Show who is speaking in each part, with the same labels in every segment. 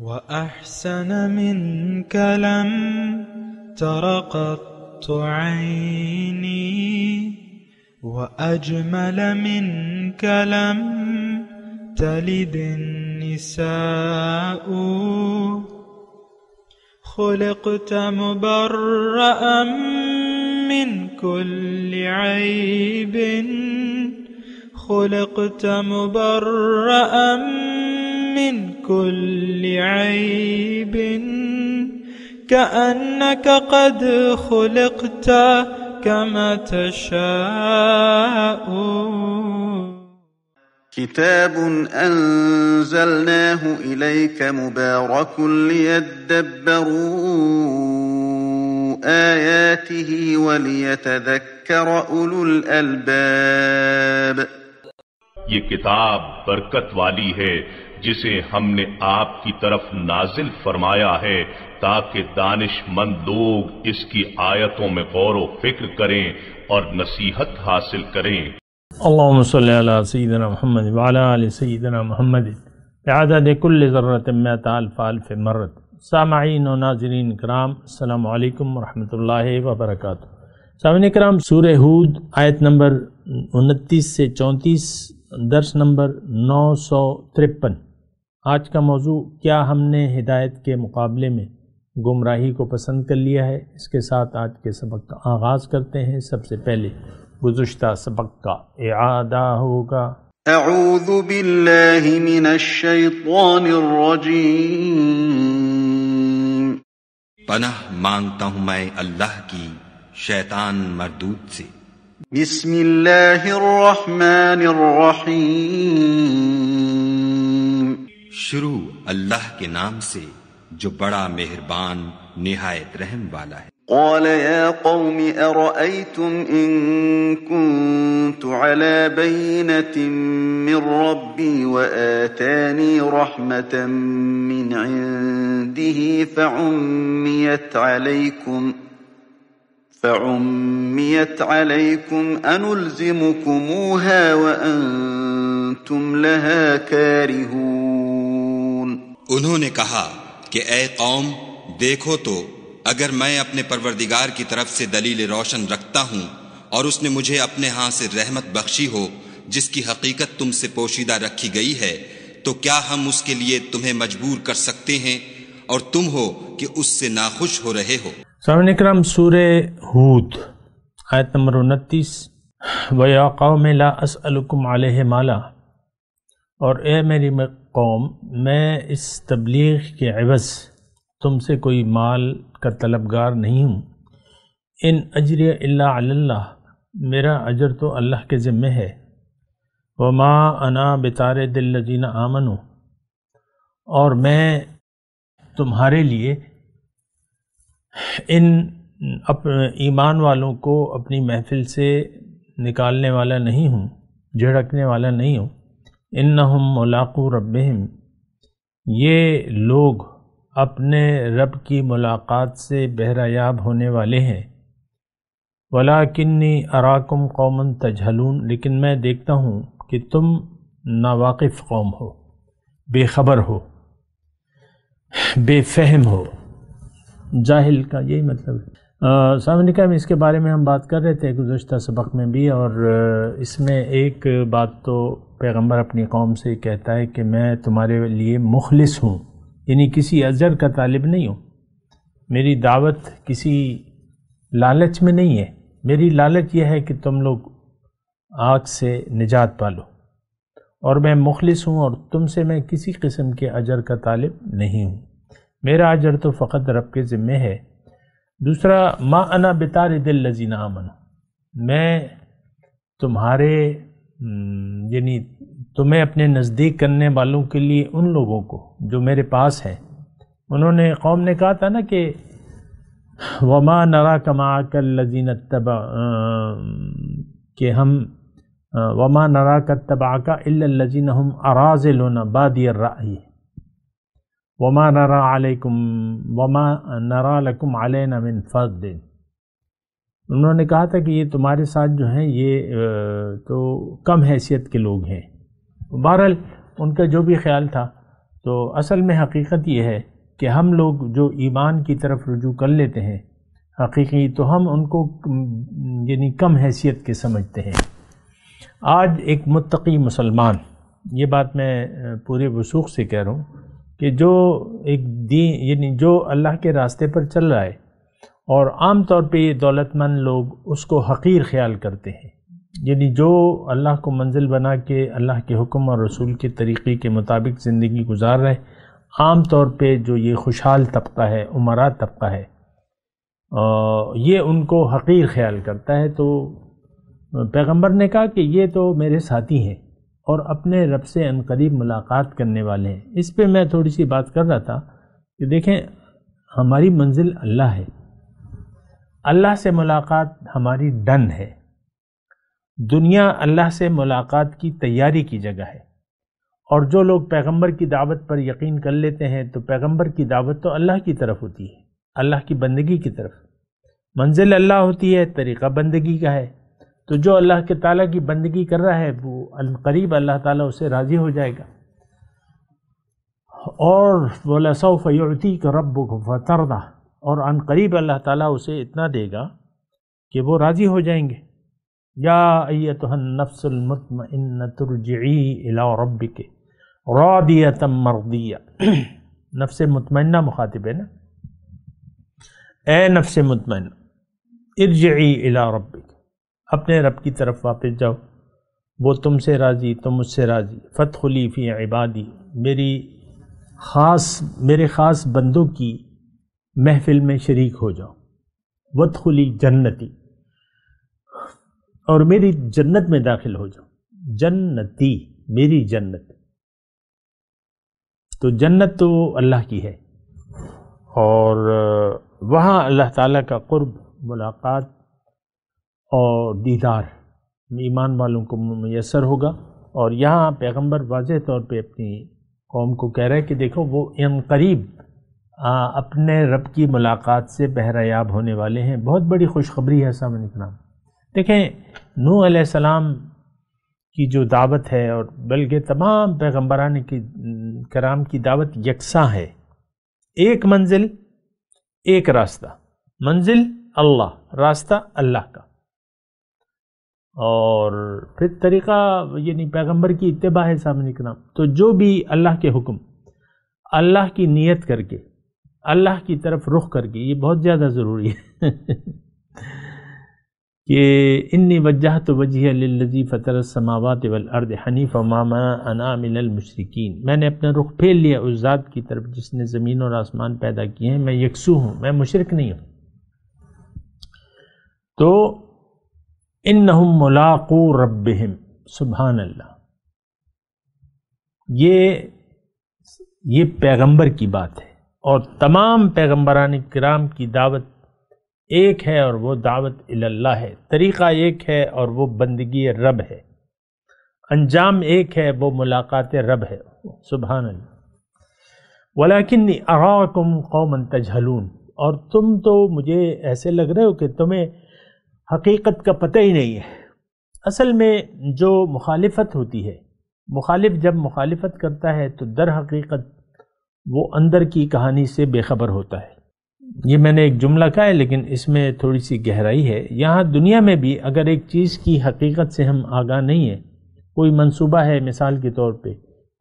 Speaker 1: وأحسن منك لم تر قط عيني، وأجمل منك لم تلد النساء. خلقت مبرأ من كل عيب، خلقت مبرأ من كل عيب، كأنك قد خلقت كما تشاء.
Speaker 2: كتاب أنزلناه إليك مبارك ليدبروا آياته وليتذكر أولو الألباب.
Speaker 3: یہ کتاب برکت والی ہے جسے ہم نے آپ کی طرف نازل فرمایا ہے تاکہ دانش مند لوگ اس کی آیتوں میں غور و فکر کریں اور نصیحت حاصل کریں۔
Speaker 4: اللہم صلی علی سیدنا محمد وعلی آل سیدنا محمد بعدد کل ذرۃ مئۃ الف الف مرۃ۔ سامعین و ناظرین کرام، السلام علیکم ورحمۃ اللہ وبرکاتہ۔ سامعین کرام، سورہ ہود آیت نمبر 29 سے 34، درس نمبر 953۔ آج کا موضوع، کیا ہم نے ہدایت کے مقابلے میں گمراہی کو پسند کر لیا ہے؟ اس کے ساتھ آج کے سبق کا آغاز کرتے ہیں۔ سب سے پہلے گزشتہ سبق کا اعادہ ہوگا۔
Speaker 2: اعوذ باللہ من الشیطان الرجیم۔
Speaker 5: پناہ مانگتا ہوں میں اللہ کی شیطان مردود سے۔
Speaker 2: بسم اللہ الرحمن الرحیم۔
Speaker 5: شروع اللہ کے نام سے جو بڑا مہربان نہایت رحم والا ہے۔
Speaker 2: قال يا قوم أرأيتم إن كنت على بينة من ربي وآتاني رحمة من عنده فعميت عليكم أنلزمكموها وأنتم لها كارهون۔
Speaker 5: انہوں نے کہا کہ اے قوم، دیکھو تو اگر میں اپنے پروردگار کی طرف سے دلیل روشن رکھتا ہوں اور اس نے مجھے اپنے ہاں سے رحمت بخشی ہو جس کی حقیقت تم سے پوشیدہ رکھی گئی ہے، تو کیا ہم اس کے لیے تمہیں مجبور کر سکتے ہیں اور تم ہو کہ اس سے ناخوش ہو رہے ہو؟
Speaker 4: سامعین اکرام، سورہ ہود آیت نمبر 29۔ وَيَا قَوْمِ لَا أَسْأَلُكُمْ عَلَيْهِ مَالًا، اور اے میری قوم، میں اس تبلیغ کے عوض تم سے کوئی مال کا طلبگار نہیں ہوں۔ ان اجری الا علی اللہ، میرا اجر تو اللہ کے ذمہ ہے۔ وما انا بطارد الذین آمنوا، اور میں تمہارے لیے ان ایمان والوں کو اپنی محفل سے نکالنے والا نہیں ہوں، جھڑکنے والا نہیں ہوں۔ انہم ملاقو ربہم، یہ لوگ اپنے رب کی ملاقات سے بہرہ یاب ہونے والے ہیں۔ وَلَٰكِنِّي أَرَاكُمْ قَوْمًا تَجْهَلُونَ، لیکن میں دیکھتا ہوں کہ تم ناواقف قوم ہو، بے خبر ہو، بے فہم ہو۔ جاہل کا یہی مطلب ہے۔ سامعین کرام، اس کے بارے میں ہم بات کر رہے تھے گزشتہ سبق میں بھی، اور اس میں ایک بات تو پیغمبر اپنی قوم سے کہتا ہے کہ میں تمہارے لیے مخلص ہوں، یعنی کسی اجر کا طالب نہیں ہوں۔ میری دعوت کسی لالچ میں نہیں ہے، میری لالچ یہ ہے کہ تم لوگ آگ سے نجات پالو، اور میں مخلص ہوں اور تم سے میں کسی قسم کے اجر کا طالب نہیں ہوں۔ میرا اجر تو فقط رب کے ذمہ ہے۔ دوسرا، ما انا بطارد الذین آمنوا، میں تمہارے یعنی تمہیں اپنے نزدیک کرنے والوں کے لیے ان لوگوں کو جو میرے پاس ہیں، انہوں نے قوم نے کہا تھا نا کہ وما نراک معک الذین کہ ہم وما نراک اتبعک الا الذین هم اراذلون بادی الرأی وما نرى لكم علینا من فضل۔ انہوں نے کہا تھا کہ یہ تمہارے ساتھ جو ہیں یہ تو کم حیثیت کے لوگ ہیں۔ بہرحال ان کا جو بھی خیال تھا، تو اصل میں حقیقت یہ ہے کہ ہم لوگ جو ایمان کی طرف رجوع کر لیتے ہیں حقیقی، تو ہم ان کو یعنی کم حیثیت کے سمجھتے ہیں۔ آج ایک متقی مسلمان، یہ بات میں پورے وثوق سے کہہ رہا ہوں کہ جو ایک دین یعنی جو اللہ کے راستے پر چل رہا ہے، اور عام طور پہ یہ دولت مند لوگ اس کو حقیر خیال کرتے ہیں، یعنی جو اللہ کو منزل بنا کے اللہ کے حکم اور رسول کے طریقے کے مطابق زندگی گزار رہے، عام طور پہ جو یہ خوشحال طبقہ ہے، امراء طبقہ ہے، یہ ان کو حقیر خیال کرتا ہے۔ تو پیغمبر نے کہا کہ یہ تو میرے ساتھی ہیں اور اپنے رب سے عنقریب ملاقات کرنے والے ہیں۔ اس پہ میں تھوڑی سی بات کر رہا تھا کہ دیکھیں، ہماری منزل اللہ ہے، اللہ سے ملاقات ہماری ڈن ہے۔ دنیا اللہ سے ملاقات کی تیاری کی جگہ ہے، اور جو لوگ پیغمبر کی دعوت پر یقین کر لیتے ہیں تو پیغمبر کی دعوت تو اللہ کی طرف ہوتی ہے، اللہ کی بندگی کی طرف۔ منزل اللہ ہوتی ہے، طریقہ بندگی کا ہے، تو جو اللہ کے تعالیٰ کی بندگی کر رہا ہے وہ عنقریب اللہ تعالیٰ اسے راضی ہو جائے گا۔ اور وَلَسَوْفَ يُعْتِيكَ رَبُّكَ فَتَرْضَىٰ، اور عنقریب اللہ تعالیٰ اسے اتنا دے گا کہ وہ راضی ہو جائیں گے۔ یا ایتھا النفس المطمئنۃ ارجعی الی ربک راضیۃ مرضیہ۔ نفس مطمئنہ مخاطب ہے نا، اے نفس مطمئنہ ارجعی الی ربک، اپنے رب کی طرف واپس جاؤ، وہ تم سے راضی، تم مجھ سے راضی۔ فادخلی فی عبادی، میرے خاص بندوں کی محفل میں شریک ہو جاؤ۔ وادخلی جنتی، اور میری جنت میں داخل ہو جاؤ۔ جنتی، میری جنت، تو جنت تو اللہ کی ہے، اور وہاں اللہ تعالیٰ کا قرب، ملاقات اور دیدار ایمان والوں کو میسر ہوگا۔ اور یہاں پیغمبر واضح طور پہ اپنی قوم کو کہہ رہے کہ دیکھو وہ عنقریب اپنے رب کی ملاقات سے بہرہ یاب ہونے والے ہیں۔ بہت بڑی خوشخبری ہے سامعین کرام۔ دیکھیں، نوح علیہ السلام کی جو دعوت ہے، اور بلکہ تمام پیغمبران کرام کی دعوت یکساں ہے، ایک منزل ایک راستہ، منزل اللہ، راستہ اللہ کا، اور پھر طریقہ یعنی پیغمبر کی اتباع ہے سامعین کرام۔ تو جو بھی اللہ کے حکم، اللہ کی نیت کر کے، اللہ کی طرف رخ کر کے، یہ بہت زیادہ ضروری ہے کہ انی وجہت وجہی للذی فطر السماوات والارض حنیفا وما انا من المشرکین، میں نے اپنا رخ پھیر لیا اس ذات کی طرف جس نے زمین اور آسمان پیدا کیے ہیں، میں یکسو ہوں، میں مشرک نہیں ہوں۔ تو انہم ملاقو ربہم، سبحان اللہ، یہ پیغمبر کی بات ہے، اور تمام پیغمبران کرام کی دعوت ایک ہے، اور وہ دعوت اللہ ہے، طریقہ ایک ہے، اور وہ بندگی رب ہے، انجام ایک ہے، وہ ملاقات رب ہے، سبحان اللہ۔ ولیکنی اراکم قوما تجہلون، اور تم تو مجھے ایسے لگ رہے ہو کہ تمہیں حقیقت کا پتہ ہی نہیں ہے۔ اصل میں جو مخالفت ہوتی ہے، مخالف جب مخالفت کرتا ہے تو در حقیقت وہ اندر کی کہانی سے بے خبر ہوتا ہے۔ یہ میں نے ایک جملہ کہا ہے، لیکن اس میں تھوڑی سی گہرائی ہے۔ یہاں دنیا میں بھی اگر ایک چیز کی حقیقت سے ہم آگاہ نہیں ہیں، کوئی منصوبہ ہے مثال کے طور پہ،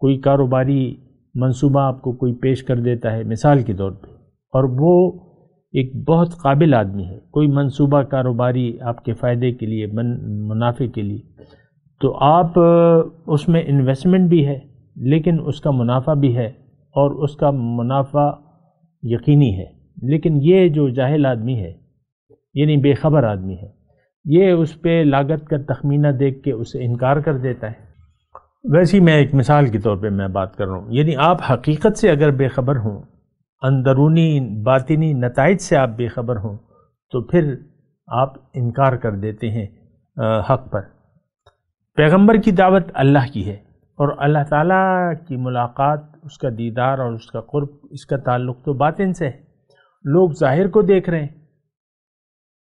Speaker 4: کوئی کاروباری منصوبہ آپ کو کوئی پیش کر دیتا ہے مثال کے طور پہ، اور وہ ایک بہت قابل آدمی ہے، کوئی منصوبہ کاروباری آپ کے فائدے کے لیے، منافع کے لیے، تو آپ اس میں انویسٹمنٹ بھی ہے، لیکن اس کا منافع بھی ہے، اور اس کا منافع یقینی ہے۔ لیکن یہ جو جاہل آدمی ہے، یعنی بے خبر آدمی ہے، یہ اس پہ لاگت کا تخمینہ دیکھ کے اسے انکار کر دیتا ہے۔ ویسے میں ایک مثال کے طور پہ میں بات کر رہا ہوں، یعنی آپ حقیقت سے اگر بے خبر ہوں، اندرونی باطنی نتائج سے آپ بے خبر ہوں، تو پھر آپ انکار کر دیتے ہیں حق پر۔ پیغمبر کی دعوت اللہ کی ہے، اور اللہ تعالیٰ کی ملاقات، اس کا دیدار اور اس کا قرب، اس کا تعلق تو باطن سے ہے۔ لوگ ظاہر کو دیکھ رہے ہیں،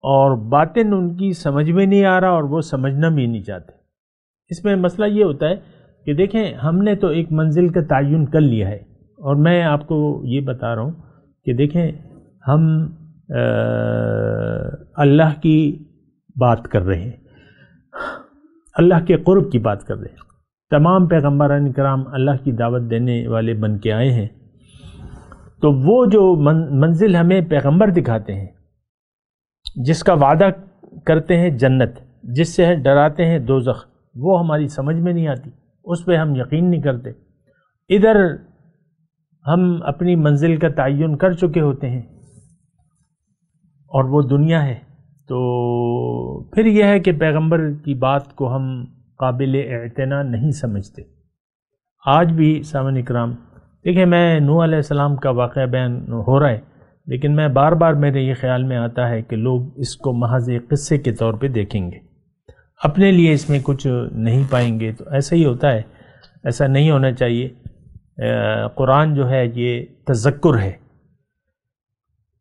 Speaker 4: اور باطن ان کی سمجھ میں نہیں آ رہا، اور وہ سمجھنا بھی نہیں چاہتے۔ اس میں مسئلہ یہ ہوتا ہے کہ دیکھیں، ہم نے تو ایک منزل کا تعین کر لیا ہے اور میں آپ کو یہ بتا رہا ہوں کہ دیکھیں ہم اللہ کی بات کر رہے ہیں، اللہ کے قرب کی بات کر رہے ہیں. تمام پیغمبران کرام اللہ کی دعوت دینے والے بن کے آئے ہیں، تو وہ جو منزل ہمیں پیغمبر دکھاتے ہیں، جس کا وعدہ کرتے ہیں جنت، جس سے ڈراتے ہیں دوزخ، وہ ہماری سمجھ میں نہیں آتی، اس پہ ہم یقین نہیں کرتے. ادھر ہم اپنی منزل کا تعین کر چکے ہوتے ہیں اور وہ دنیا ہے، تو پھر یہ ہے کہ پیغمبر کی بات کو ہم قابل اعتنا نہیں سمجھتے. آج بھی سامعین کرام دیکھیں، میں نوح علیہ السلام کا واقعہ بیان ہو رہا ہے، لیکن میں بار بار میرے یہ خیال میں آتا ہے کہ لوگ اس کو محض ایک قصے کے طور پہ دیکھیں گے، اپنے لیے اس میں کچھ نہیں پائیں گے. تو ایسا ہی ہوتا ہے، ایسا نہیں ہونا چاہیے. قرآن جو ہے یہ تذکر ہے،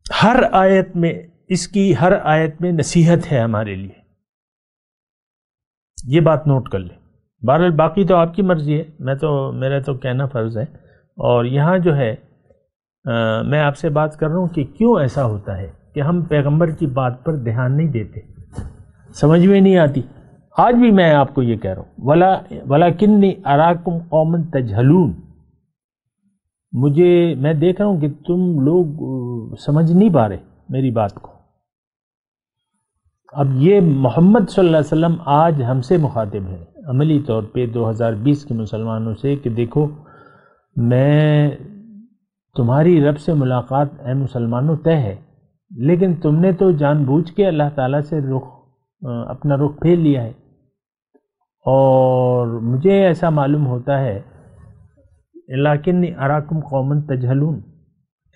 Speaker 4: ہر آیت میں، اس کی ہر آیت میں نصیحت ہے ہمارے لیے، یہ بات نوٹ کر لیں. بہرحال باقی تو آپ کی مرضی ہے، میرا تو کہنا فرض ہے. اور یہاں جو ہے میں آپ سے بات کر رہا ہوں کہ کیوں ایسا ہوتا ہے کہ ہم پیغمبر کی بات پر دھیان نہیں دیتے، سمجھ میں نہیں آتی. آج بھی میں آپ کو یہ کہہ رہا ہوں، وَلَكِنِّي أَرَاكُمْ قَوْمًا تَجْهَلُونَ، میں دیکھ رہا ہوں کہ تم لوگ سمجھ نہیں پا رہے میری بات کو. اب یہ محمد صلی اللہ علیہ وسلم آج ہم سے مخاطب ہے عملی طور پہ 2020 کے مسلمانوں سے کہ دیکھو، میں تمہاری رب سے ملاقات اے مسلمانوں طے ہے، لیکن تم نے تو جان بوجھ کے اللہ تعالیٰ سے اپنا رخ پھیر لیا ہے. اور مجھے ایسا معلوم ہوتا ہے، لیکن اراکم قومن تجہلون،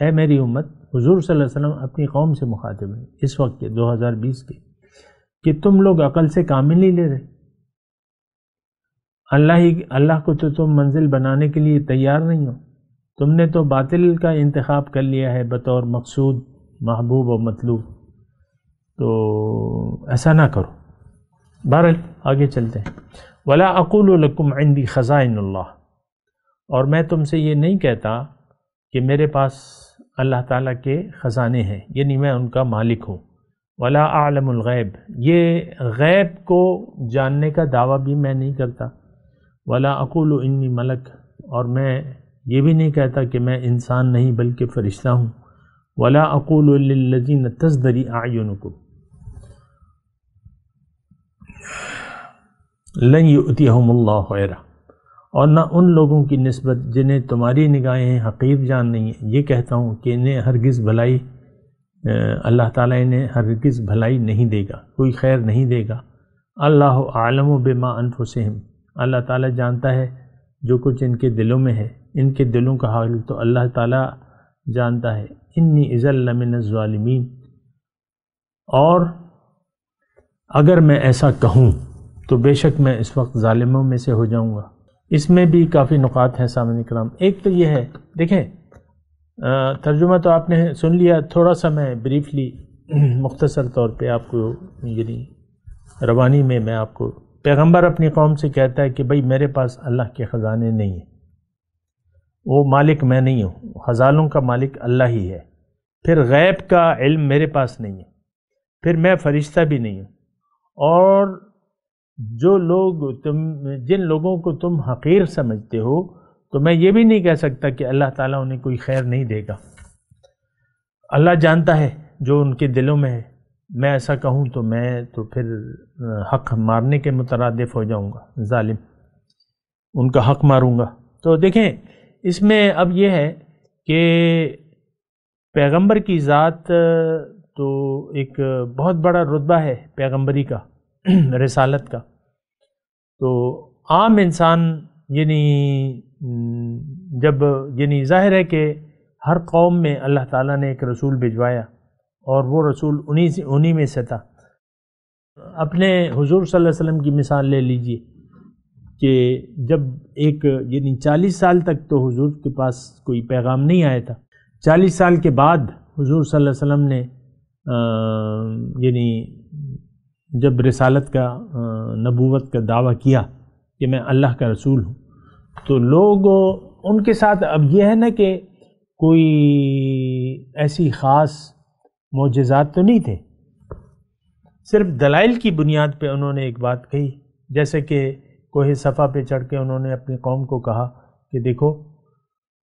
Speaker 4: اے میری امت، حضور صلی اللہ علیہ وسلم اپنی قوم سے مخاطب ہیں اس وقت کے 2020 کے، کہ تم لوگ عقل سے کام ہی نہیں لے رہے. اللہ کو تو تم منزل بنانے کے لیے تیار نہیں ہو، تم نے تو باطل کا انتخاب کر لیا ہے بطور مقصود، محبوب و مطلوب. تو ایسا نہ کرو. بہرحال آگے چلتے ہیں. ولا اقول لکم عندی خزائن اللہ، اور میں تم سے یہ نہیں کہتا کہ میرے پاس اللہ تعالیٰ کے خزانے ہیں، یعنی میں ان کا مالک ہوں. ولا اعلم الغیب، یہ غیب کو جاننے کا دعویٰ بھی میں نہیں کرتا. ولا اقول انی ملک، اور میں یہ بھی نہیں کہتا کہ میں انسان نہیں بلکہ فرشتہ ہوں. ولا اقول للذین تزدری اعینکم لن یؤتیہم اللہ خیرا، اور نہ ان لوگوں کی نسبت جنہیں تمہاری نگاہیں حقیر جان نہیں ہیں یہ کہتا ہوں کہ انہیں ہرگز بھلائی، اللہ تعالیٰ انہیں ہرگز بھلائی نہیں دے گا، کوئی خیر نہیں دے گا. اللہ عالم بما انفسہم، اللہ تعالیٰ جانتا ہے جو کچھ ان کے دلوں میں ہے، ان کے دلوں کا حال تو اللہ تعالیٰ جانتا ہے. انی اذا لمن الظالمین، اور اگر میں ایسا کہوں تو بے شک میں اس وقت ظالموں میں سے ہو جاؤں گا. اس میں بھی کافی نقاط ہیں سامعین کرام. ایک تو یہ ہے، دیکھیں ترجمہ تو آپ نے سن لیا، تھوڑا سا میں بریفلی مختصر طور پہ آپ کو، یعنی روانی میں آپ کو، پیغمبر اپنی قوم سے کہتا ہے کہ بھئی میرے پاس اللہ کے خزانے نہیں ہیں، وہ مالک میں نہیں ہوں، خزانوں کا مالک اللہ ہی ہے. پھر غیب کا علم میرے پاس نہیں ہے، پھر میں فرشتہ بھی نہیں ہوں. اور جن لوگوں کو تم حقیر سمجھتے ہو، تو میں یہ بھی نہیں کہہ سکتا کہ اللہ تعالیٰ انہیں کوئی خیر نہیں دے گا. اللہ جانتا ہے جو ان کے دلوں میں ہے. میں ایسا کہوں تو میں تو پھر حق مارنے کے مترادف ہو جاؤں گا، ظالم، ان کا حق ماروں گا. تو دیکھیں اس میں اب یہ ہے کہ پیغمبر کی ذات تو ایک بہت بڑا رتبہ ہے پیغمبری کا، رسالت کا. تو عام انسان یعنی ظاہر ہے کہ ہر قوم میں اللہ تعالیٰ نے ایک رسول بھجوایا، اور وہ رسول انہی میں سے تھا. اپنے حضور صلی اللہ علیہ وسلم کی مثال لے لیجئے کہ جب یعنی 40 سال تک تو حضور کے پاس کوئی پیغام نہیں آیا تھا. 40 سال کے بعد حضور صلی اللہ علیہ وسلم نے یعنی جب رسالت کا، نبوت کا دعویٰ کیا کہ میں اللہ کا رسول ہوں، تو لوگ ان کے ساتھ اب یہ ہے نا کہ کوئی ایسی خاص معجزات تو نہیں تھے، صرف دلائل کی بنیاد پہ انہوں نے ایک بات کہی، جیسے کہ کوہ صفا پہ چڑھ کے انہوں نے اپنی قوم کو کہا کہ دیکھو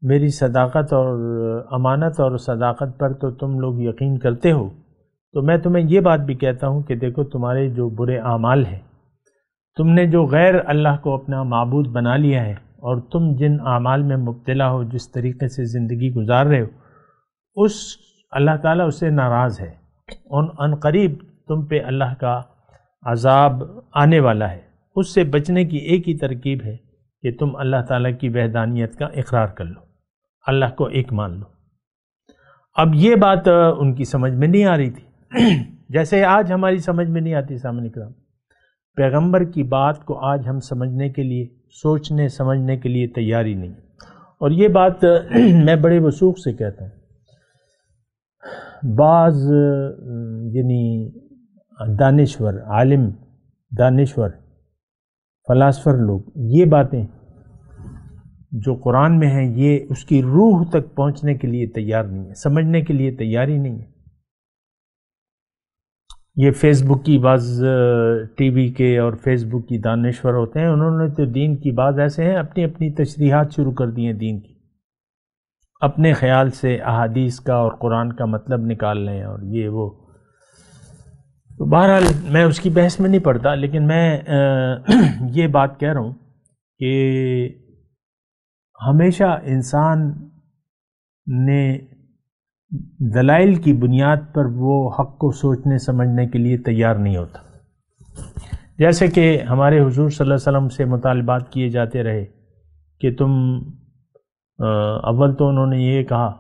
Speaker 4: میری صداقت اور امانت اور صداقت پر تو تم لوگ یقین کرتے ہو، تو میں تمہیں یہ بات بھی کہتا ہوں کہ دیکھو تمہارے جو برے اعمال ہیں، تم نے جو غیر اللہ کو اپنا معبود بنا لیا ہے، اور تم جن اعمال میں مبتلا ہو، جس طریقے سے زندگی گزار رہے ہو، اس اللہ تعالیٰ اس سے ناراض ہے، ان قریب تم پہ اللہ کا عذاب آنے والا ہے۔ اس سے بچنے کی ایک ہی ترکیب ہے کہ تم اللہ تعالیٰ کی وحدانیت کا اقرار کر لو، اللہ کو ایک مان لو۔ اب یہ بات ان کی سمجھ میں نہیں آ رہی تھی، جیسے آج ہماری سمجھ میں نہیں آتی سامنے کرام۔ پیغمبر کی بات کو آج ہم سمجھنے کے لیے، سوچنے سمجھنے کے لیے تیاری نہیں، اور یہ بات میں بڑے وثوق سے کہتا ہوں۔ بعض یعنی دانشور، عالم، دانشور، فلاسفر لوگ یہ باتیں جو قرآن میں ہیں یہ اس کی روح تک پہنچنے کے لیے تیار نہیں ہے، سمجھنے کے لیے تیاری نہیں ہے۔ یہ فیس بک کی بعض ٹی وی کے اور فیس بک کی دانشور ہوتے ہیں، انہوں نے تو دین کی بعض ایسے ہیں اپنی اپنی تشریحات شروع کر دی ہیں دین کی، اپنے خیال سے احادیث کا اور قرآن کا مطلب نکال لیں اور یہ وہ۔ تو بہرحال میں اس کی بحث میں نہیں پڑتا، لیکن میں یہ بات کہہ رہا ہوں کہ ہمیشہ انسان نے دلائل کی بنیاد پر وہ حق کو سوچنے سمجھنے کے لیے تیار نہیں ہوتا۔ جیسے کہ ہمارے حضور صلی اللہ علیہ وسلم سے مطالبات کیے جاتے رہے کہ تم اول تو انہوں نے یہ کہا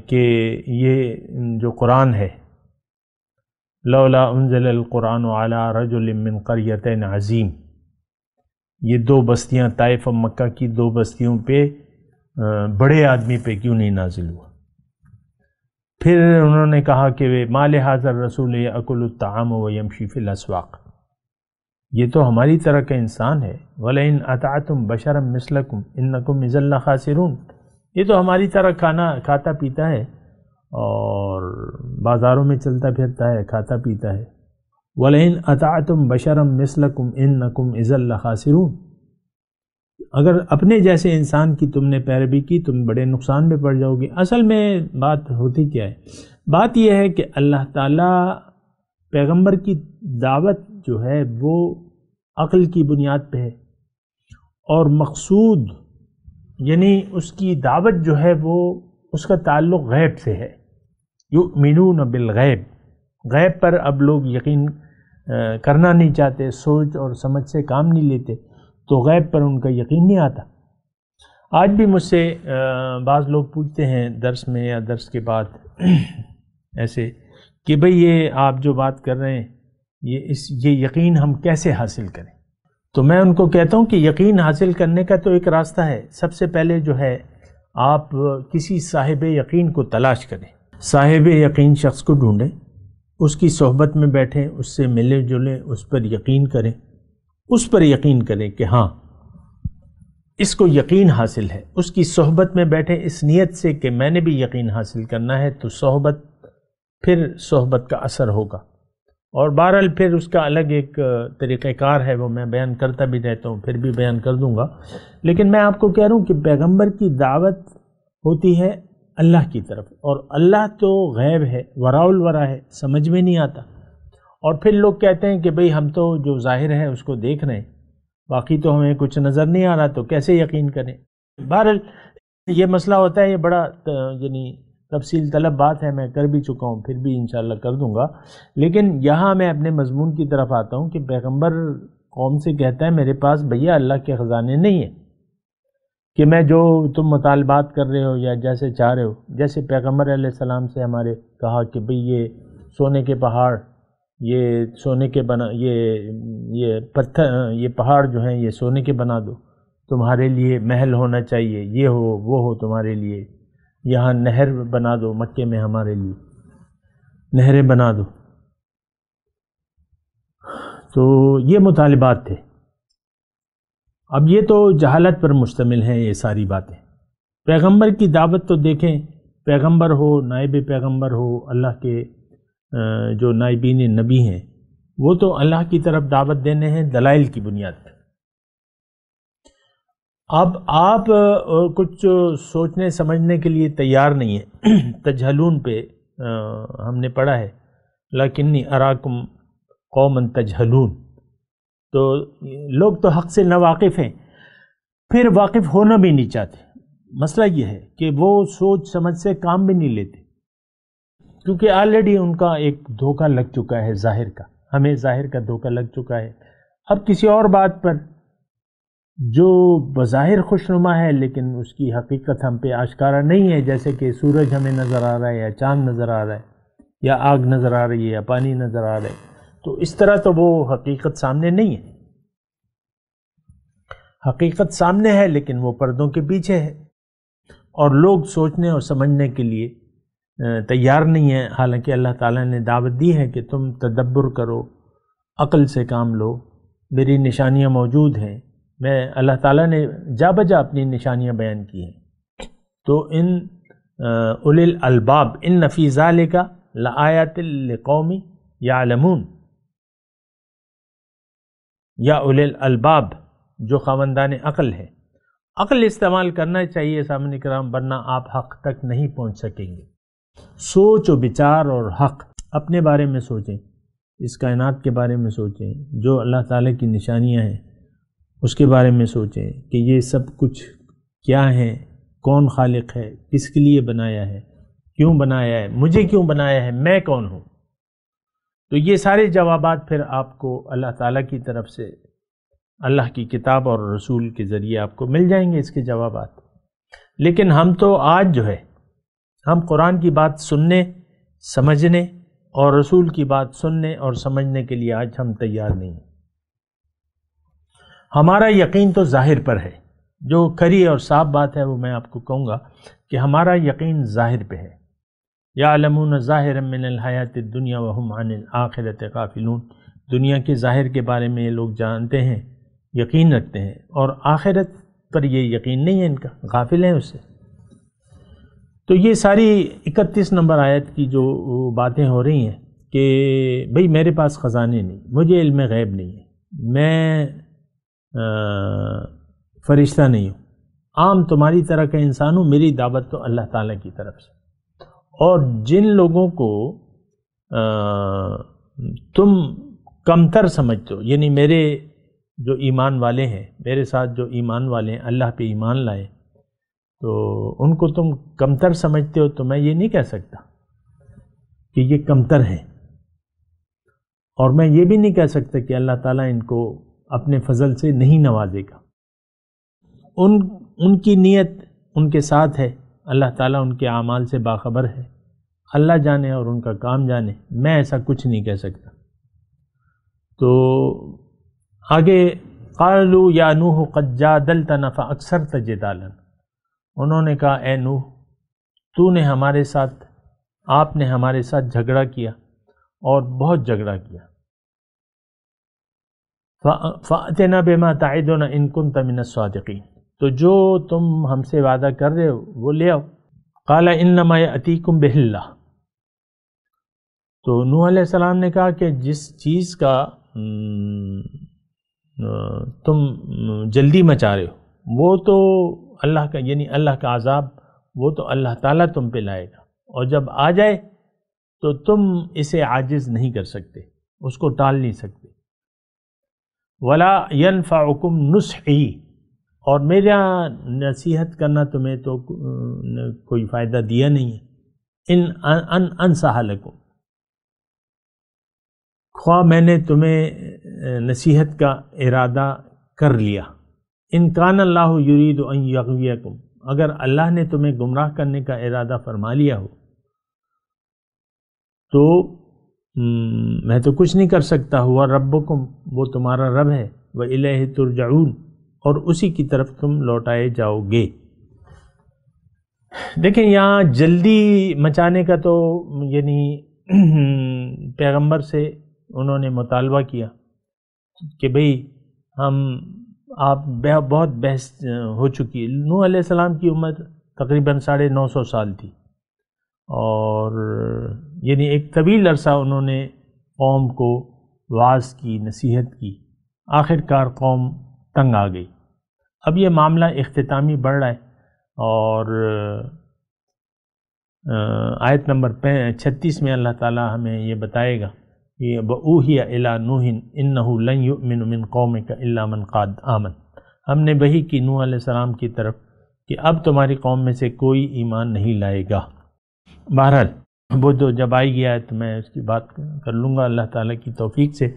Speaker 4: کہ یہ جو قرآن ہے، لولا انزل القرآن علی رجل من قریتین عظیم، یہ دو بستیاں طائف و مکہ کی دو بستیوں پہ بڑے آدمی پہ کیوں نہیں نازل ہوا؟ پھر انہوں نے کہا کہ ما لہذا الرسول یأکل الطعام ویمشی فی الاسواق، یہ تو ہماری طرح کا انسان ہے، وَلَئِنْ أَطَعْتُمْ بَشَرًا مِثْلَكُمْ إِنَّكُمْ إِذًا لَخَاسِرُونَ، یہ تو ہماری طرح کھاتا پیتا ہے اور بازاروں میں چلتا پھرتا ہے، کھاتا پیتا ہے۔ وَلَئِنْ أَطَعْتُمْ بَشَرًا مِثْلَكُمْ إِنَّكُمْ إِذًا لَخَاسِرُونَ، اگر اپنے جیسے انسان کی تم نے پیروی کی تم بڑے نقصان میں پڑ جاؤ گے۔ اصل میں بات ہوتی کیا ہے؟ بات یہ ہے کہ اللہ تعالیٰ پیغمبر کی دعوت جو ہے وہ عقل کی بنیاد پہ ہے، اور مقصود یعنی اس کی دعوت جو ہے وہ اس کا تعلق غیب سے ہے۔ یؤمنون بالغیب، غیب پر اب لوگ یقین کرنا نہیں چاہتے، سوچ اور سمجھ سے کام نہیں لیتے، تو غیب پر ان کا یقین نہیں آتا۔ آج بھی مجھ سے بعض لوگ پوچھتے ہیں درس میں یا درس کے بعد ایسے کہ بھئی یہ آپ جو بات کر رہے ہیں یہ یقین ہم کیسے حاصل کریں؟ تو میں ان کو کہتا ہوں کہ یقین حاصل کرنے کا تو ایک راستہ ہے، سب سے پہلے جو ہے آپ کسی صاحب یقین کو تلاش کریں، صاحب یقین شخص کو ڈھونڈیں، اس کی صحبت میں بیٹھیں، اس سے ملیں جلیں، اس پر یقین کریں، اس پر یقین کریں کہ ہاں اس کو یقین حاصل ہے، اس کی صحبت میں بیٹھیں اس نیت سے کہ میں نے بھی یقین حاصل کرنا ہے، تو پھر صحبت کا اثر ہوگا۔ اور بہرحال پھر اس کا الگ ایک طریقہ کار ہے، وہ میں بیان کرتا بھی رہتا ہوں، پھر بھی بیان کر دوں گا، لیکن میں آپ کو کہہ رہا ہوں کہ پیغمبر کی دعوت ہوتی ہے اللہ کی طرف، اور اللہ تو غیب ہے، وراء الورا ہے، سمجھ میں نہیں آتا۔ اور پھر لوگ کہتے ہیں کہ بھئی ہم تو جو ظاہر ہے اس کو دیکھ رہے ہیں، باقی تو ہمیں کچھ نظر نہیں آ رہا، تو کیسے یقین کریں؟ بہرحال یہ مسئلہ ہوتا ہے، یہ بڑا یعنی تفصیل طلب بات ہے، میں کر بھی چکا ہوں، پھر بھی انشاءاللہ کر دوں گا، لیکن یہاں میں اپنے مضمون کی طرف آتا ہوں کہ پیغمبر قوم سے کہتا ہے میرے پاس بھیا اللہ کے خزانے نہیں ہیں کہ میں جو تم مطالبات کر رہے ہو یا جیسے چاہ رہے ہو، جیسے پیغمبر علیہ السلام سے ہمارے کہا کہ بھئی یہ سونے کے پہاڑ، یہ سونے کے بنا، یہ پتھر، یہ پہاڑ جو ہیں یہ سونے کے بنا دو، تمہارے لیے محل ہونا چاہیے، یہ ہو وہ ہو تمہارے لیے، یہاں نہر بنا دو، مکے میں ہمارے لیے نہریں بنا دو۔ تو یہ مطالبات تھے، اب یہ تو جہالت پر مشتمل ہیں یہ ساری باتیں. پیغمبر کی دعوت تو دیکھیں، پیغمبر ہو، نائب پیغمبر ہو، اللہ کے جو نائبین نبی ہیں وہ تو اللہ کی طرف دعوت دینے ہیں دلائل کی بنیاد پر. اب آپ کچھ سوچنے سمجھنے کے لیے تیار نہیں ہیں. تجہلون پہ ہم نے پڑھا ہے، لیکنی اراکم قوما تجہلون. تو لوگ تو حق سے ناواقف ہیں، پھر واقف ہونا بھی نہیں چاہتے. مسئلہ یہ ہے کہ وہ سوچ سمجھ سے کام بھی نہیں لیتے، کیونکہ آلریڈی ان کا ایک دھوکہ لگ چکا ہے ظاہر کا. ہمیں ظاہر کا دھوکہ لگ چکا ہے. اب کسی اور بات پر جو بظاہر خوشنما ہے لیکن اس کی حقیقت ہم پہ آشکارا نہیں ہے، جیسے کہ سورج ہمیں نظر آ رہا ہے یا چاند نظر آ رہا ہے یا آگ نظر آ رہی ہے یا پانی نظر آ رہا ہے، تو اس طرح تو وہ حقیقت سامنے نہیں ہے. حقیقت سامنے ہے لیکن وہ پردوں کے پیچھے ہے، اور لوگ سوچنے اور سمجھنے کے لیے تیار نہیں ہیں. حالانکہ اللہ تعالیٰ نے دعوت دی ہے کہ تم تدبر کرو، عقل سے کام لو، میری نشانیاں موجود ہیں. میں اللہ تعالیٰ نے جا بجا اپنی نشانیاں بیان کی ہیں. تو ان اولی الالباب ان فی ذالک لآیات لقوم یعلمون، یا اولی الالباب جو خاوندان عقل ہے. عقل استعمال کرنا چاہیے سامنے کرام، ورنہ آپ حق تک نہیں پہنچ سکیں گے. سوچ و بچار اور حق، اپنے بارے میں سوچیں، اس کائنات کے بارے میں سوچیں، جو اللہ تعالیٰ کی نشانیاں ہیں اس کے بارے میں سوچیں کہ یہ سب کچھ کیا ہے، کون خالق ہے، کس کے لیے بنایا ہے، کیوں بنایا ہے، مجھے کیوں بنایا ہے، میں کون ہوں. تو یہ سارے جوابات پھر آپ کو اللہ تعالیٰ کی طرف سے، اللہ کی کتاب اور رسول کے ذریعے آپ کو مل جائیں گے اس کے جوابات. لیکن ہم تو آج جو ہے، ہم قرآن کی بات سننے، سمجھنے اور رسول کی بات سننے اور سمجھنے کے لیے آج ہم تیار نہیں ہیں. ہمارا یقین تو ظاہر پر ہے. جو کھری اور صاف بات ہے وہ میں آپ کو کہوں گا کہ ہمارا یقین ظاہر پہ ہے. یعلمون ظاہرا من الحیات الدنیا وہم عن الآخرۃ غافلون. دنیا کے ظاہر کے بارے میں یہ لوگ جانتے ہیں، یقین رکھتے ہیں، اور آخرت پر یہ یقین نہیں ہے ان کا، غافل ہیں اس سے. تو یہ ساری 31 نمبر آیت کی جو باتیں ہو رہی ہیں کہ بھئی میرے پاس خزانے نہیں، مجھے علم غیب نہیں ہے، میں فرشتہ نہیں ہوں، عام تمہاری طرح کا انسان ہوں. میری دعوت تو اللہ تعالیٰ کی طرف سے. اور جن لوگوں کو تم کمتر سمجھتے ہو، یعنی میرے جو ایمان والے ہیں، میرے ساتھ جو ایمان والے ہیں، اللہ پہ ایمان لائے، تو ان کو تم کمتر سمجھتے ہو، تو میں یہ نہیں کہہ سکتا کہ یہ کمتر ہیں، اور میں یہ بھی نہیں کہہ سکتا کہ اللہ تعالیٰ ان کو اپنے فضل سے نہیں نوازے گا. ان کی نیت ان کے ساتھ ہے، اللہ تعالیٰ ان کے اعمال سے باخبر ہے، اللہ جانے اور ان کا کام جانے. میں ایسا کچھ نہیں کہہ سکتا. تو آگے قالوا یا نوح قد جادلتنا فاکثرت جدالا. انہوں نے کہا اے نوح، تو نے ہمارے ساتھ، آپ نے ہمارے ساتھ جھگڑا کیا اور بہت جھگڑا کیا. فَأْتِنَا بِمَا تَعِدُنَا إِن كُنْتَ مِنَ الصَّادِقِينَ. تو جو تم ہم سے وعدہ کر رہے ہو وہ لے آؤ. قَالَ إِنَّمَا يَأْتِيكُمْ بِهِ اللَّهُ. تو نوح علیہ السلام نے کہا کہ جس چیز کا تم جلدی مچا رہے ہو وہ تو اللہ کا، یعنی اللہ کا عذاب، وہ تو اللہ تعالیٰ تم پہ لائے گا، اور جب آ جائے تو تم اسے عاجز نہیں کر سکتے، اس کو ٹال نہیں سکتے. وَلَا يَنْفَعُكُمْ نُصْحِي. اور میرا نصیحت کرنا تمہیں تو کوئی فائدہ دیا نہیں ہے. ان انصح لکم. خواہ میں نے تمہیں نصیحت کا ارادہ کر لیا. ان کان اللہ یرید ان یغویکم. اگر اللہ نے تمہیں گمراہ کرنے کا ارادہ فرما لیا ہو تو میں تو کچھ نہیں کر سکتا. ہوا ربکم، وہ تمہارا رب ہے، وَإِلَيْهِ تُرْجَعُونَ، اور اسی کی طرف تم لوٹائے جاؤ گے. دیکھیں یہاں جلدی مچانے کا تو یعنی پیغمبر سے انہوں نے مطالبہ کیا کہ بھئی ہم آپ بہت بحث ہو چکی ہے. نوح علیہ السلام کی عمر تقریباً 950 سال تھی، اور یعنی ایک طویل عرصہ انہوں نے قوم کو وعظ کی، نصیحت کی. آخر کار قوم تنگ آ گئی. اب یہ معاملہ اختتامی بڑھ رہا ہے، اور آیت نمبر 36 میں اللہ تعالی ہمیں یہ بتائے گا کہ وَأُوحِيَ إِلَىٰ نُوحٍ إِنَّهُ لَن يُؤْمِنَ مِن قَوْمِكَ إِلَّا مَن قَدْ آمَنَ. ہم نے وحی کی نوح علیہ السلام کی طرف کہ اب تمہاری قوم میں سے کوئی ایمان نہیں لائے گا. بہرحال وہ تو جب آئی گیا ہے تو میں اس کی بات کر لوں گا اللہ تعالیٰ کی توفیق سے.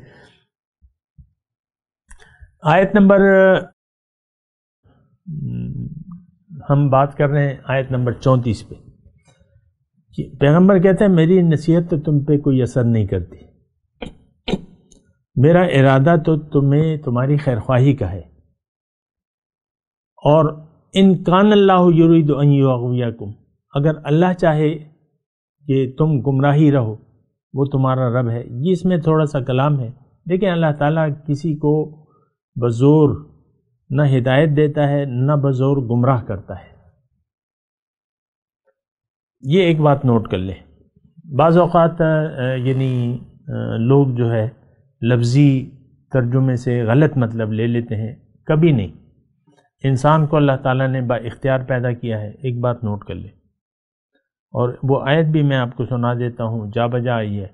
Speaker 4: آیت نمبر ہم بات کر رہے ہیں آیت نمبر 34 پہ. پیغمبر کہتے ہیں میری نصیحت تو تم پہ کوئی اثر نہیں کرتی، میرا ارادہ تو تمہیں تمہاری خیرخواہی کا ہے، اور ان کان اللہ یرید ان یغویکم، اگر اللہ چاہے کہ تم گمراہی رہو وہ تمہارا رب ہے. یہ اس میں تھوڑا سا کلام ہے، لیکن اللہ تعالیٰ کسی کو بزور نہ ہدایت دیتا ہے نہ بزور گمراہ کرتا ہے. یہ ایک بات نوٹ کر لیں. بعض اوقات یعنی لوگ جو ہے لفظی ترجمے سے غلط مطلب لے لیتے ہیں. کبھی نہیں. انسان کو اللہ تعالیٰ نے با اختیار پیدا کیا ہے. ایک بات نوٹ کر لیں، اور وہ آیت بھی میں آپ کو سنا دیتا ہوں، جا بجا آئی ہے.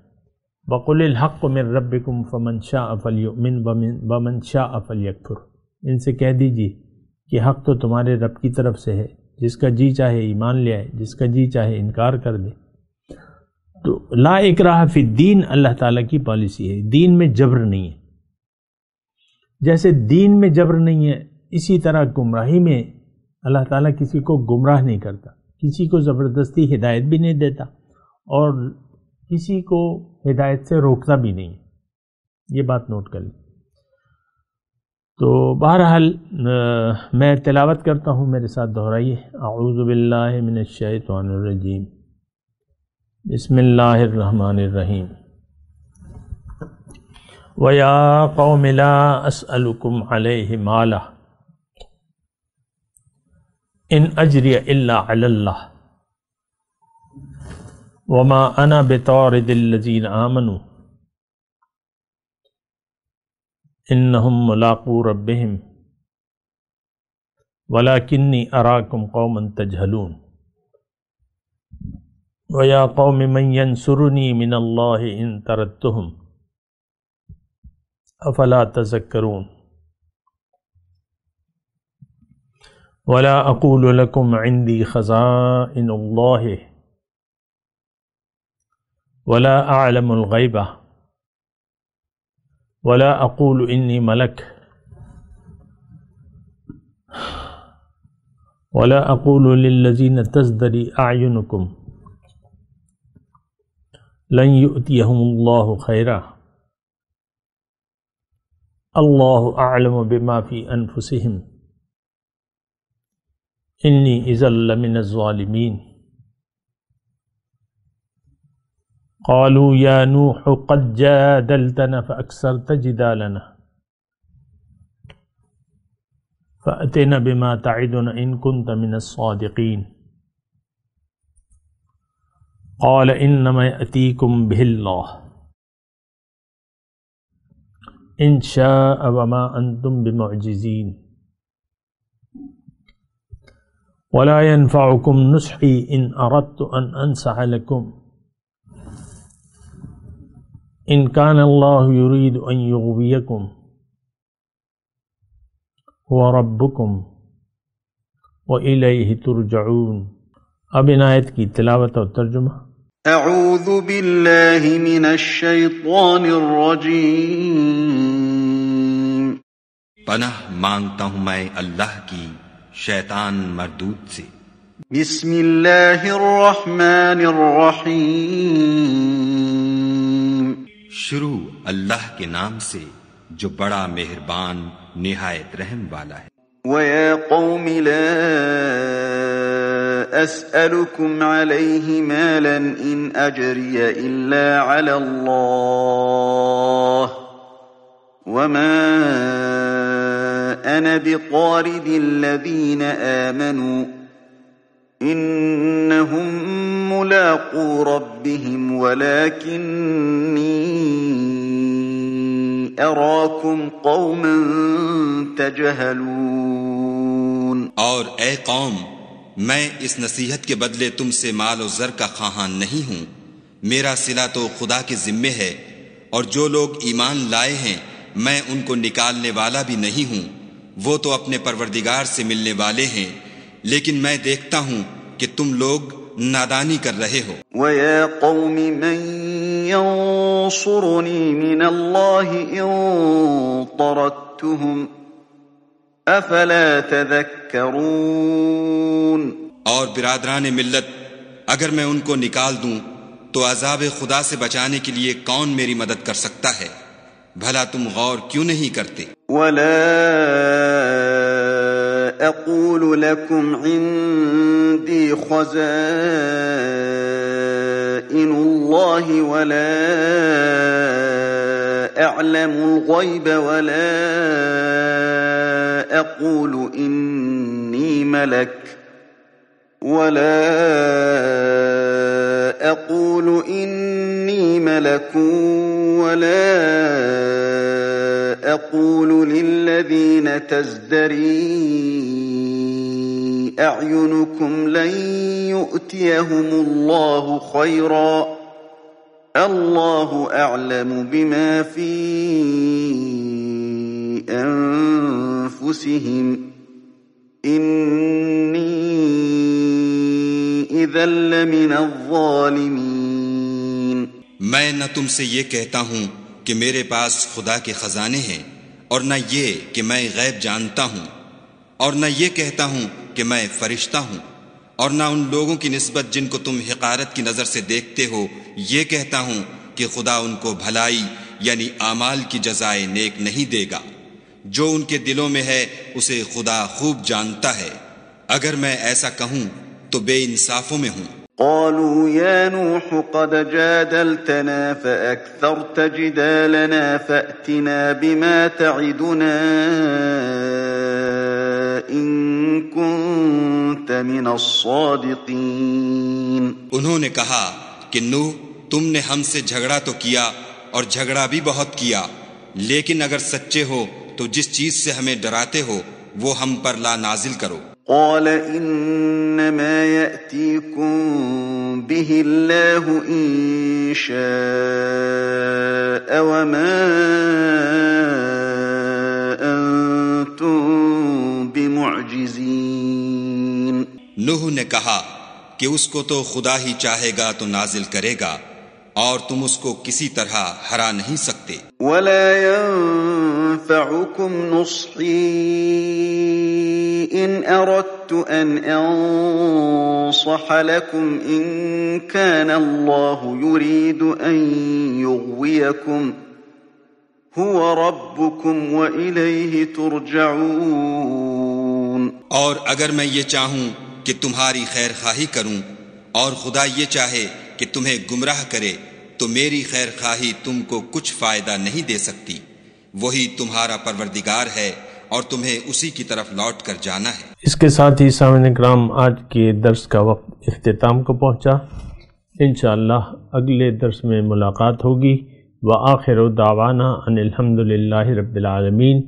Speaker 4: وَقُلِ الْحَقُّ مِن رَبِّكُمْ فَمَنْ شَاءَ فَلْيُؤْمِنْ وَمَنْ شَاءَ فَلْيَكْفُرْ. ان سے کہہ دیجیے کہ حق تو تمہارے رب کی طرف سے ہے، جس کا جی چاہے ایمان لے آئے، جس کا جی چاہے انکار کر دے. تو لا اکراہ فی الدین اللہ تعالیٰ کی پالیسی ہے. دین میں جبر نہیں ہے. جیسے دین میں جبر نہیں ہے، اسی طرح گمراہی میں اللہ تعالیٰ کسی کو گمراہ نہیں کرتا، کسی کو زبردستی ہدایت بھی نہیں دیتا، اور کسی کو ہدایت سے روکتا بھی نہیں. یہ بات نوٹ کر لیں. تو بہرحال میں تلاوت کرتا ہوں، میرے ساتھ دہرائیے. اعوذ باللہ من الشیطان الرجیم، بسم اللہ الرحمن الرحیم. وَيَا قَوْمِ لَا أَسْأَلُكُمْ عَلَيْهِ مَالًا إِنْ أَجْرِيَ إِلَّا عَلَى اللَّهِ وَمَا أَنَا بِطَارِدِ الَّذِينَ آمَنُوا إِنَّهُمْ مُلَاقُو رَبِّهِمْ وَلَكِنِّي أَرَاكُمْ قَوْمًا تَجْهَلُونَ. وَيَا قَوْمِ مَنْ يَنْصُرُنِي مِنَ اللَّهِ إِنْ طَرَدتُّهُمْ أَفَلَا تَذَكَّرُونَ. وَلَا أَقُولُ لَكُمْ عِنْدِي خَزَائِنُ اللَّهِ وَلَا أَعْلَمُ الْغَيْبَ وَلَا أَقُولُ إِنِّي مَلَكٌ وَلَا أَقُولُ لِلَّذِينَ تَزْدَرِي أَعْيُنُكُمْ لَنْ يُؤْتِيَهُمُ اللَّهُ خَيْرًا اللَّهُ أَعْلَمُ بِمَا فِي أَنفُسِهِمْ إِنِّي إِذًا لَمِنَ الظَّالِمِينَ. قالوا يا نوح قد جادلتنا فأكثرت جدالنا فأتنا بما تعدنا إن كنت من الصادقين. قال إنما يأتيكم به الله إن شاء وما أنتم بمعجزين ولا ينفعكم نصحي إن أردت أن أنصح لكم إن كان الله يريد أن يغويكم هو ربكم وإليه ترجعون. اب ان آیت کی تلاوت اور ترجمہ.
Speaker 2: اعوذ باللہ من الشیطان الرجیم.
Speaker 5: پناہ مانگتا ہوں میں اللہ کی شیطان مردود سے.
Speaker 2: بسم اللہ الرحمن الرحیم.
Speaker 5: شروع اللہ کے نام سے جو بڑا مہربان نہایت رحم والا ہے.
Speaker 2: وَيَا قَوْمِ لَا أَسْأَلُكُمْ عَلَيْهِ مَالًا إِنْ أَجْرِيَ إِلَّا عَلَى اللَّهِ وَمَا أنا بطارد الذين آمنوا إنهم ملاقو ربهم ولكني أراكم قوما تجهلون۔
Speaker 5: اور اے قوم، میں اس نصیحت کے بدلے تم سے مال و زر کا خواہاں نہیں ہوں، میرا صلہ تو خدا کے ذمے ہے، اور جو لوگ ایمان لائے ہیں میں ان کو نکالنے والا بھی نہیں ہوں، وہ تو اپنے پروردگار سے ملنے والے ہیں، لیکن میں دیکھتا ہوں کہ تم لوگ نادانی کر رہے ہو۔
Speaker 2: وَيَا قَوْمِ مَنْ يَنصُرُنِي مِنَ اللَّهِ إِن طَرَدتُّهُمْ أَفَلَا تَذَكَّرُونَ۔
Speaker 5: اور برادران ملت، اگر میں ان کو نکال دوں تو عذاب خدا سے بچانے کے لیے کون میری مدد کر سکتا ہے؟ بھلا تم غور کیوں نہیں کرتے؟
Speaker 2: وَلَا أَقُولُ لَكُمْ عِندِي خَزَائِنُ اللَّهِ وَلَا أَعْلَمُ الْغَيْبَ وَلَا أَقُولُ إِنِّي مَلَكٌ ولا أقول للذين تزدري أعينكم لن يؤتيهم الله خيرا الله أعلم بما في أنفسهم إني إذا لمن الظالمين۔
Speaker 5: میں نہ تم سے یہ کہتا ہوں کہ میرے پاس خدا کے خزانے ہیں، اور نہ یہ کہ میں غیب جانتا ہوں، اور نہ یہ کہتا ہوں کہ میں فرشتہ ہوں، اور نہ ان لوگوں کی نسبت جن کو تم حقارت کی نظر سے دیکھتے ہو یہ کہتا ہوں کہ خدا ان کو بھلائی یعنی اعمال کی جزائے نیک نہیں دے گا۔ جو ان کے دلوں میں ہے اسے خدا خوب جانتا ہے، اگر میں ایسا کہوں تو بے انصافوں میں ہوں۔
Speaker 2: قالوا يا نوح قد جادلتنا فأكثرت جدالنا فأتنا بما تعدنا إن كنت من الصادقين۔
Speaker 5: انہوں نے کہا کہ نوح، تم نے ہم سے جھگڑا تو کیا اور جھگڑا بھی بہت کیا، لیکن اگر سچے ہو تو جس چیز سے ہمیں ڈراتے ہو وہ ہم پر لا نازل کرو۔
Speaker 2: قال إنما يأتيكم به الله إن شاء وما أنتم بمعجزين۔
Speaker 5: نوح نے کہا کہ اس کو تو خدا ہی چاہے گا تو نازل کرے گا، اور تم اس کو کسی طرح ہرا نہیں سکتے۔
Speaker 2: ولا ينفعكم نصحي إن أردت أن أنصح لكم إن كان الله يريد أن يغويكم هو ربكم وإليه ترجعون۔
Speaker 5: اور اگر میں یہ چاہوں کہ تمہاری خیر خواہی کروں اور خدا یہ چاہے کہ تمہیں گمراہ کرے تو میری خیر خواہی تم کو کچھ فائدہ نہیں دے سکتی، وہی تمہارا پروردگار ہے اور تمہیں اسی کی طرف لوٹ کر جانا ہے۔
Speaker 4: اس کے ساتھ ہی سامعین کرام آج کے درس کا وقت اختتام کو پہنچا۔ انشاءاللہ اگلے درس میں ملاقات ہوگی۔ وآخر دعوانا ان الحمدللہ رب العالمین،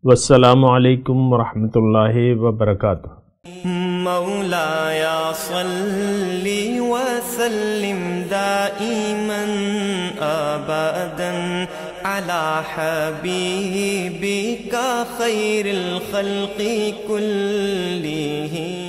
Speaker 4: والسلام علیکم ورحمۃ اللہ وبرکاتہ۔
Speaker 1: مولاي صل وسلم دائما أبدا على حبيبك خير الخلق كلهم۔